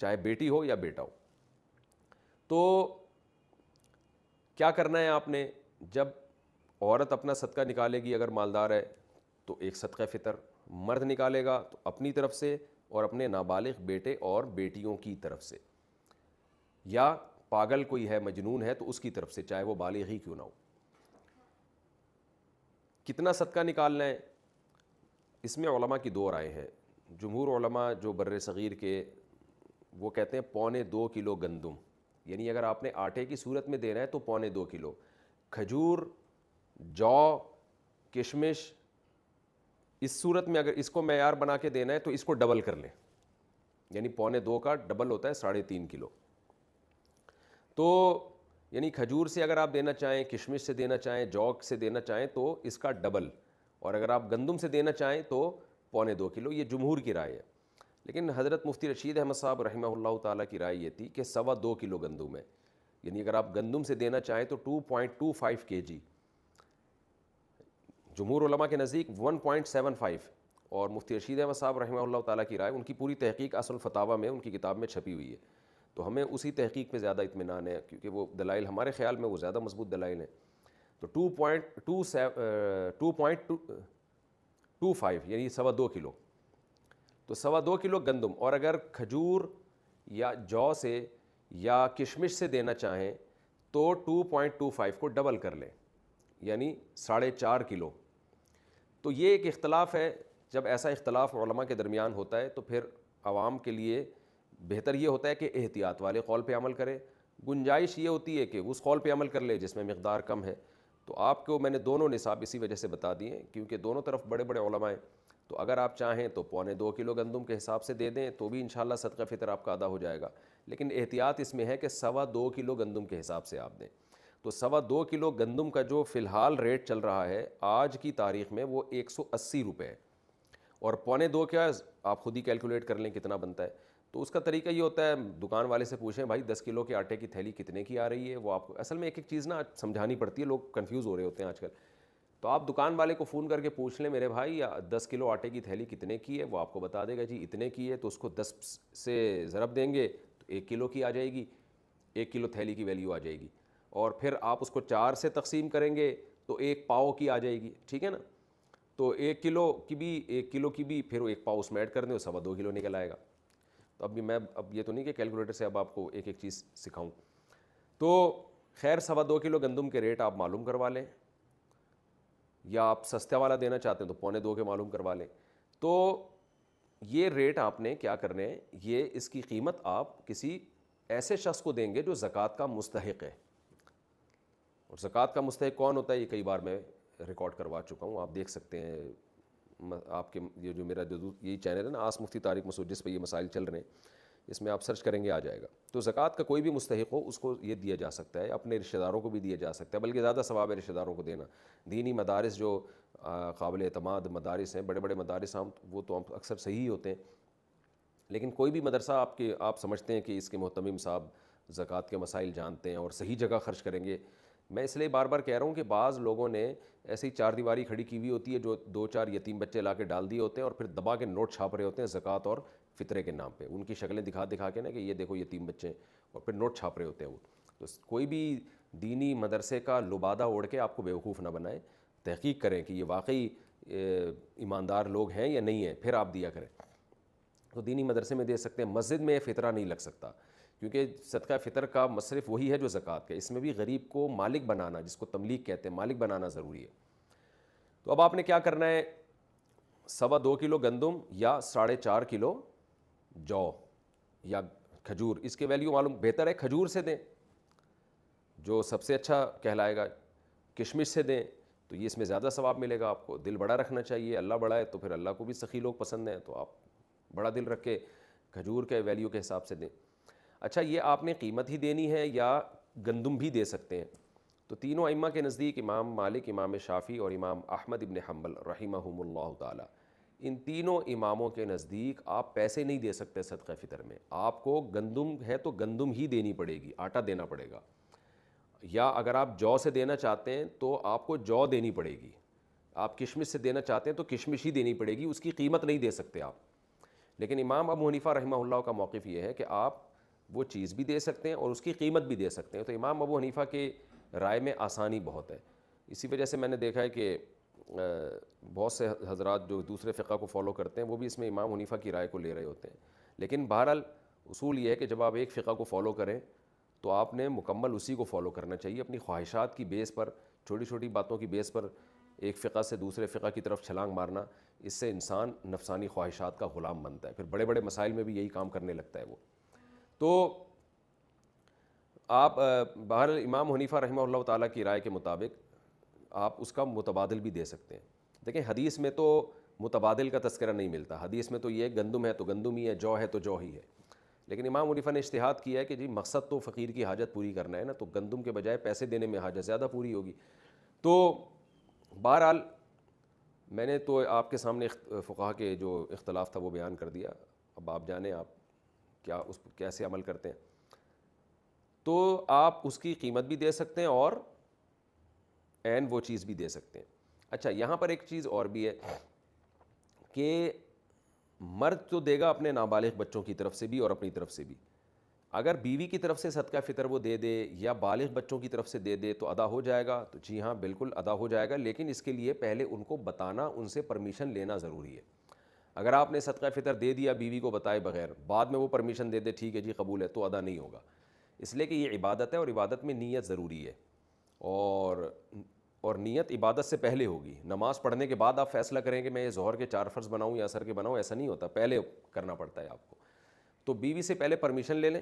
چاہے بیٹی ہو یا بیٹا ہو. تو کیا کرنا ہے آپ نے؟ جب عورت اپنا صدقہ نکالے گی اگر مالدار ہے تو ایک صدقہ فطر، مرد نکالے گا تو اپنی طرف سے اور اپنے نابالغ بیٹے اور بیٹیوں کی طرف سے، یا پاگل کوئی ہے مجنون ہے تو اس کی طرف سے، چاہے وہ بالغ ہی کیوں نہ ہو. کتنا صدقہ نکالنا ہے؟ اس میں علماء کی دو رائے ہیں. جمہور علماء جو بر صغیر کے وہ کہتے ہیں 1.25 کلو گندم، یعنی اگر آپ نے آٹے کی صورت میں دینا ہے تو 1.25 کلو. کھجور، جو، کشمش، اس صورت میں اگر اس کو معیار بنا کے دینا ہے تو اس کو ڈبل کر لیں، یعنی 2.25 کا ڈبل ہوتا ہے 3.5 کلو. تو یعنی کھجور سے اگر آپ دینا چاہیں، کشمش سے دینا چاہیں، جو سے دینا چاہیں تو اس کا ڈبل، اور اگر آپ گندم سے دینا چاہیں تو 2.25 کلو. یہ جمہور کی رائے ہے. لیکن حضرت مفتی رشید احمد صاحب رحمہ اللہ تعالیٰ کی رائے یہ تھی کہ 2.25 کلو گندم ہے، یعنی اگر آپ گندم سے دینا چاہیں تو 2.25 kg. جمہور علماء کے نزدیک 1.75، اور مفتی رشید احمد صاحب رحمہ اللہ تعالیٰ کی رائے، ان کی پوری تحقیق اصل الفتاویٰ میں ان کی کتاب میں چھپی ہوئی ہے، تو ہمیں اسی تحقیق پہ زیادہ اطمینان ہے کیونکہ وہ دلائل ہمارے خیال میں وہ زیادہ مضبوط دلائل ہیں. تو 2.25 یعنی 2.25 کلو، تو 2.25 کلو گندم. اور اگر کھجور یا جو سے یا کشمش سے دینا چاہیں تو 2.25 کو ڈبل کر لیں، یعنی 4.5 کلو. تو یہ ایک اختلاف ہے. جب ایسا اختلاف علماء کے درمیان ہوتا ہے تو پھر عوام کے لیے بہتر یہ ہوتا ہے کہ احتیاط والے قول پہ عمل کرے. گنجائش یہ ہوتی ہے کہ اس قول پہ عمل کر لے جس میں مقدار کم ہے. تو آپ کو میں نے دونوں نصاب اسی وجہ سے بتا دیے کیونکہ دونوں طرف بڑے بڑے علماء ہیں. تو اگر آپ چاہیں تو 2.25 کلو گندم کے حساب سے دے دیں تو بھی انشاءاللہ صدقہ فطر آپ کا ادا ہو جائے گا. لیکن احتیاط اس میں ہے کہ 2.25 کلو گندم کے حساب سے آپ دیں. تو 2.25 کلو گندم کا جو فی الحال ریٹ چل رہا ہے آج کی تاریخ میں وہ 180 روپے ہے، اور 2.25 کیا آپ خود ہی کیلکولیٹ کر لیں کتنا بنتا ہے. تو اس کا طریقہ یہ ہوتا ہے دکان والے سے پوچھیں بھائی 10 کلو کے آٹے کی تھیلی کتنے کی آ رہی ہے، وہ آپ کو اصل میں ایک ایک چیز نا سمجھانی پڑتی ہے، لوگ کنفیوز ہو رہے ہوتے ہیں آج کل. تو آپ دکان والے کو فون کر کے پوچھ لیں میرے بھائی 10 کلو آٹے کی تھیلی کتنے کی ہے، وہ آپ کو بتا دے گا جی اتنے کی ہے. تو اس کو 10 سے ضرب دیں گے تو 1 کلو کی آ جائے گی، 1 کلو تھیلی کی ویلیو آ جائے گی. اور پھر آپ اس کو 4 سے تقسیم کریں گے تو 1 پاؤ کی آ جائے گی. ٹھیک ہے نا؟ تو 1 کلو کی بھی پھر 1 پاؤ اس میں ایڈ کر دیں، 2.25 کلو نکل آئے گا. تو اب یہ تو نہیں کہ کیلکولیٹر سے اب آپ کو ایک ایک چیز سکھاؤں. تو خیر 2.25 کلو گندم کے ریٹ آپ معلوم کروا لیں، یا آپ سستا والا دینا چاہتے ہیں تو 2.25 کے معلوم کروا لیں. تو یہ ریٹ آپ نے کیا کرنے ہیں، یہ اس کی قیمت آپ کسی ایسے شخص کو دیں گے جو زکوٰۃ کا مستحق ہے. اور زکوٰۃ کا مستحق کون ہوتا ہے یہ کئی بار میں ریکارڈ کروا چکا ہوں، آپ دیکھ سکتے ہیں. آپ کے یہ جو میرا یہی چینل ہے نا آس مفتی طارق مسعود جس پہ یہ مسائل چل رہے ہیں، اس میں آپ سرچ کریں گے آ جائے گا. تو زکوٰۃ کا کوئی بھی مستحق ہو اس کو یہ دیا جا سکتا ہے، اپنے رشتہ داروں کو بھی دیا جا سکتا ہے، بلکہ زیادہ ثواب ہے رشتہ داروں کو دینا. دینی مدارس جو قابل اعتماد مدارس ہیں، بڑے بڑے مدارس ہم وہ تو اکثر صحیح ہوتے ہیں، لیکن کوئی بھی مدرسہ آپ سمجھتے ہیں کہ اس کے محتمم صاحب زکوٰۃ کے مسائل جانتے ہیں اور صحیح جگہ خرچ کریں گے. میں اس لیے بار بار کہہ رہا ہوں کہ بعض لوگوں نے ایسی ہی 4 دیواری کھڑی کی ہوئی ہوتی ہے جو 2-4 یتیم بچے لا کے ڈال دیے ہوتے ہیں اور پھر دبا کے نوٹ چھاپ رہے ہوتے ہیں زکوٰۃ اور فطرے کے نام پہ، ان کی شکلیں دکھا کے نا کہ یہ دیکھو یتیم بچے ہیں، اور پھر نوٹ چھاپ رہے ہوتے ہیں وہ. تو کوئی بھی دینی مدرسے کا لبادہ اوڑھ کے آپ کو بیوقوف نہ بنائے، تحقیق کریں کہ یہ واقعی ایماندار لوگ ہیں یا نہیں ہیں، پھر آپ دیا کریں. تو دینی مدرسے میں دے سکتے ہیں، مسجد میں فطرہ نہیں لگ سکتا کیونکہ صدقہ فطر کا مصرف وہی ہے جو زکوٰۃ کا. اس میں بھی غریب کو مالک بنانا، جس کو تملیک کہتے ہیں، مالک بنانا ضروری ہے. تو اب آپ نے کیا کرنا ہے، 2.25 کلو گندم یا 4.5 کلو جو یا کھجور، اس کے ویلیو معلوم، بہتر ہے کھجور سے دیں جو سب سے اچھا کہلائے گا. کشمش سے دیں تو یہ اس میں زیادہ ثواب ملے گا آپ کو. دل بڑا رکھنا چاہیے، اللہ بڑا ہے تو پھر اللہ کو بھی سخی لوگ پسند ہیں، تو آپ بڑا دل رکھ کے کھجور کے ویلیو کے حساب سے دیں. اچھا یہ آپ نے قیمت ہی دینی ہے یا گندم بھی دے سکتے ہیں؟ تو تینوں ائمہ کے نزدیک امام مالک، امام شافعی اور امام احمد ابن حنبل رحمہم اللہ تعالی، ان تینوں اماموں کے نزدیک آپ پیسے نہیں دے سکتے صدقہ فطر میں. آپ کو گندم ہے تو گندم ہی دینی پڑے گی، آٹا دینا پڑے گا. یا اگر آپ جو سے دینا چاہتے ہیں تو آپ کو جو دینی پڑے گی. آپ کشمش سے دینا چاہتے ہیں تو کشمش ہی دینی پڑے گی، اس کی قیمت نہیں دے سکتے آپ. لیکن امام ابو حنیفہ رحمہ اللہ کا موقف یہ ہے کہ آپ وہ چیز بھی دے سکتے ہیں اور اس کی قیمت بھی دے سکتے ہیں. تو امام ابو حنیفہ کے رائے میں آسانی بہت ہے. اسی وجہ سے میں نے دیکھا ہے کہ بہت سے حضرات جو دوسرے فقہ کو فالو کرتے ہیں وہ بھی اس میں امام حنیفہ کی رائے کو لے رہے ہوتے ہیں. لیکن بہرحال اصول یہ ہے کہ جب آپ ایک فقہ کو فالو کریں تو آپ نے مکمل اسی کو فالو کرنا چاہیے. اپنی خواہشات کی بیس پر، چھوٹی چھوٹی باتوں کی بیس پر ایک فقہ سے دوسرے فقہ کی طرف چھلانگ مارنا، اس سے انسان نفسانی خواہشات کا غلام بنتا ہے. پھر بڑے بڑے مسائل میں بھی یہی کام کرنے لگتا ہے وہ. تو آپ بہرحال امام حنیفہ رحمہ اللہ تعالیٰ کی رائے کے مطابق آپ اس کا متبادل بھی دے سکتے ہیں. دیکھیں حدیث میں تو متبادل کا تذکرہ نہیں ملتا. حدیث میں تو یہ گندم ہے تو گندم ہی ہے، جو ہے تو جو ہی ہے. لیکن امام حنیفہ نے اجتہاد کیا ہے کہ جی مقصد تو فقیر کی حاجت پوری کرنا ہے نا، تو گندم کے بجائے پیسے دینے میں حاجت زیادہ پوری ہوگی. تو بہرحال میں نے تو آپ کے سامنے فقہا کے جو اختلاف تھا وہ بیان کر دیا. اب آپ جانیں آپ کیا اس پر کیسے عمل کرتے ہیں. تو آپ اس کی قیمت بھی دے سکتے ہیں اور عین وہ چیز بھی دے سکتے ہیں. اچھا یہاں پر ایک چیز اور بھی ہے کہ مرد تو دے گا اپنے نابالغ بچوں کی طرف سے بھی اور اپنی طرف سے بھی. اگر بیوی کی طرف سے صدقہ فطر وہ دے دے یا بالغ بچوں کی طرف سے دے دے تو ادا ہو جائے گا. تو جی ہاں بالکل ادا ہو جائے گا، لیکن اس کے لیے پہلے ان کو بتانا، ان سے پرمیشن لینا ضروری ہے. اگر آپ نے صدقہ فطر دے دیا بیوی کو بتائے بغیر، بعد میں وہ پرمیشن دے دے ٹھیک ہے جی قبول ہے، تو ادا نہیں ہوگا. اس لیے کہ یہ عبادت ہے اور عبادت میں نیت ضروری ہے. اور نیت عبادت سے پہلے ہوگی. نماز پڑھنے کے بعد آپ فیصلہ کریں کہ میں یہ ظہر کے 4 فرض بناؤں یا عصر کے بناؤں، ایسا نہیں ہوتا، پہلے کرنا پڑتا ہے آپ کو. تو بیوی سے پہلے پرمیشن لے لیں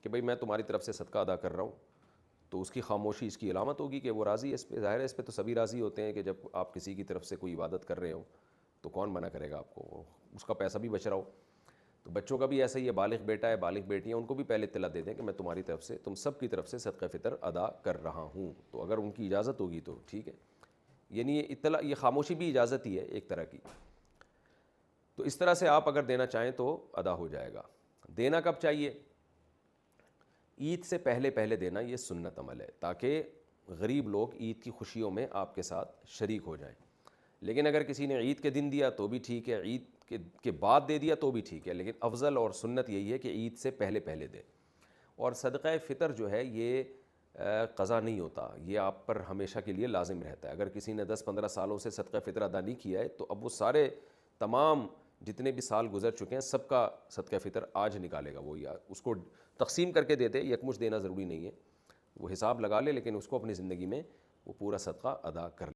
کہ بھئی میں تمہاری طرف سے صدقہ ادا کر رہا ہوں. تو اس کی خاموشی اس کی علامت ہوگی کہ وہ راضی ہے اس پہ. ظاہر ہے اس پہ تو سبھی راضی ہوتے ہیں کہ جب آپ کسی کی طرف سے کوئی عبادت کر رہے ہو تو کون منع کرے گا آپ کو، اس کا پیسہ بھی بچ رہا ہو. تو بچوں کا بھی ایسا ہی ہے، بالغ بیٹا ہے بالغ بیٹی ہیں، ان کو بھی پہلے اطلاع دے دیں کہ میں تمہاری طرف سے، تم سب کی طرف سے صدقہ فطر ادا کر رہا ہوں. تو اگر ان کی اجازت ہوگی تو ٹھیک ہے. یعنی یہ اطلاع، یہ خاموشی بھی اجازت ہی ہے ایک طرح کی. تو اس طرح سے آپ اگر دینا چاہیں تو ادا ہو جائے گا. دینا کب چاہیے؟ عید سے پہلے پہلے دینا یہ سنت عمل ہے، تاکہ غریب لوگ عید کی خوشیوں میں آپ کے ساتھ شریک ہو جائیں. لیکن اگر کسی نے عید کے دن دیا تو بھی ٹھیک ہے، عید کے بعد دے دیا تو بھی ٹھیک ہے، لیکن افضل اور سنت یہی ہے کہ عید سے پہلے پہلے دے. اور صدقہ فطر جو ہے یہ قضا نہیں ہوتا، یہ آپ پر ہمیشہ کے لیے لازم رہتا ہے. اگر کسی نے 10-15 سالوں سے صدقہ فطر ادا نہیں کیا ہے تو اب وہ سارے تمام جتنے بھی سال گزر چکے ہیں سب کا صدقہ فطر آج نکالے گا وہ، یا اس کو تقسیم کر کے دے دے. یکمشت دینا ضروری نہیں ہے، وہ حساب لگا لے لیکن اس کو اپنی زندگی میں وہ پورا صدقہ ادا کر